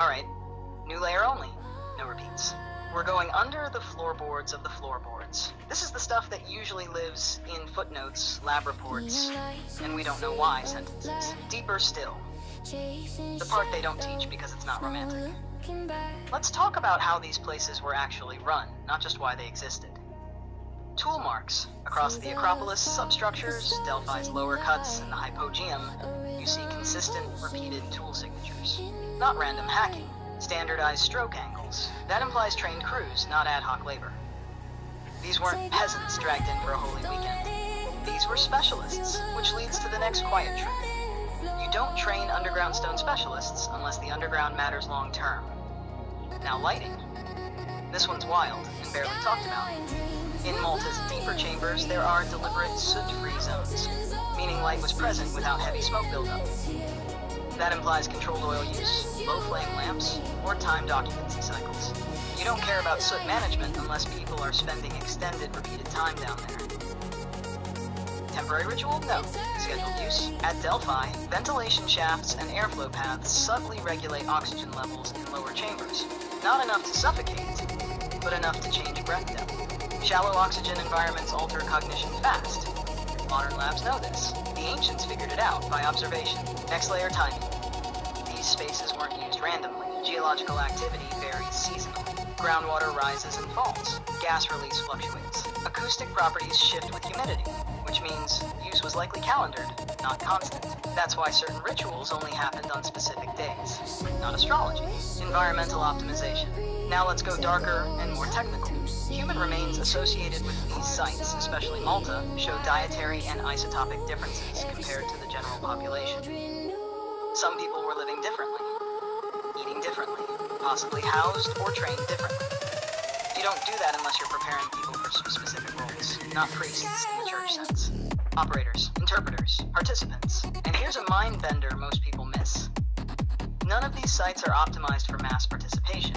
Alright, new layer only. No repeats. We're going under the floorboards of the floorboards. This is the stuff that usually lives in footnotes, lab reports, and we don't know why sentences. Deeper still. The part they don't teach because it's not romantic. Let's talk about how these places were actually run, not just why they existed. Tool marks. Across the Acropolis substructures, Delphi's lower cuts, and the Hypogeum, you see consistent, repeated tool signatures. Not random hacking. Standardized stroke angles. That implies trained crews, not ad hoc labor. These weren't peasants dragged in for a holy weekend. These were specialists, which leads to the next quiet truth. You don't train underground stone specialists unless the underground matters long term. Now lighting. This one's wild and barely talked about. In Malta's deeper chambers, there are deliberate soot-free zones, meaning light was present without heavy smoke buildup. That implies controlled oil use, low flame lamps, or timed occupancy cycles. You don't care about soot management unless people are spending extended, repeated time down there. Temporary ritual? No. Scheduled use. At Delphi, ventilation shafts and airflow paths subtly regulate oxygen levels in lower chambers. Not enough to suffocate, but enough to change breath depth. Shallow oxygen environments alter cognition fast. Modern labs know this. The ancients figured it out by observation. Next layer, timing. These spaces weren't used randomly. Geological activity varies seasonally. Groundwater rises and falls. Gas release fluctuates. Acoustic properties shift with humidity, which means use was likely calendared, not constant. That's why certain rituals only happened on specific days. Not astrology. Environmental optimization. Now let's go darker and more technical. Human remains associated with these sites, especially Malta, show dietary and isotopic differences compared to the general population. Some people were living differently, eating differently, possibly housed or trained differently. You don't do that unless you're preparing people for specific roles, not priests in the church sense. Operators, interpreters, participants. And here's a mind bender most people miss. None of these sites are optimized for mass participation.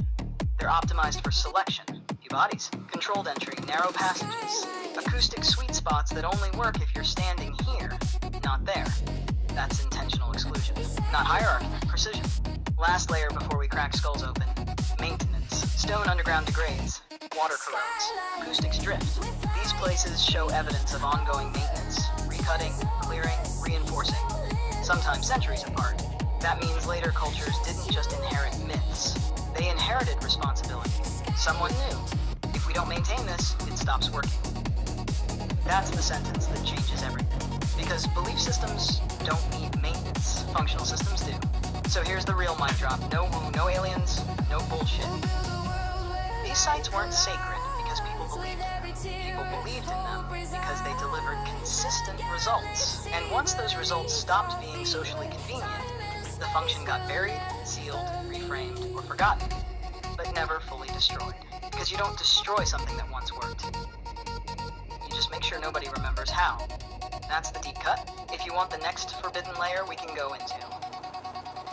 They're optimized for selection. Few bodies, controlled entry, narrow passages, acoustic sweet spots that only work if you're standing here, not there. That's intentional exclusion. Not hierarchy, precision. Last layer before we crack skulls open. Maintenance. Stone underground degrades. Water corrodes. Acoustics drift. These places show evidence of ongoing maintenance. Recutting, clearing, reinforcing. Sometimes centuries apart. That means later cultures didn't just inherit myths. They inherited responsibility. Someone knew. If we don't maintain this, it stops working. That's the sentence that changes everything. Because belief systems don't need maintenance. Functional systems do. So here's the real mic drop. No woo, no aliens, no bullshit. These sites weren't sacred because people believed in them. People believed in them because they delivered consistent results. And once those results stopped being socially convenient, the function got buried, sealed, reframed, or forgotten, but never fully destroyed. Because you don't destroy something that once worked. You just make sure nobody remembers how. That's the deep cut. If you want the next forbidden layer, we can go into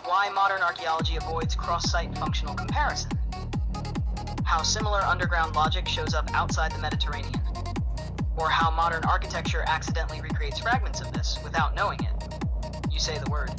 why modern archaeology avoids cross-site functional comparison, how similar underground logic shows up outside the Mediterranean, or how modern architecture accidentally recreates fragments of this without knowing it. You say the word.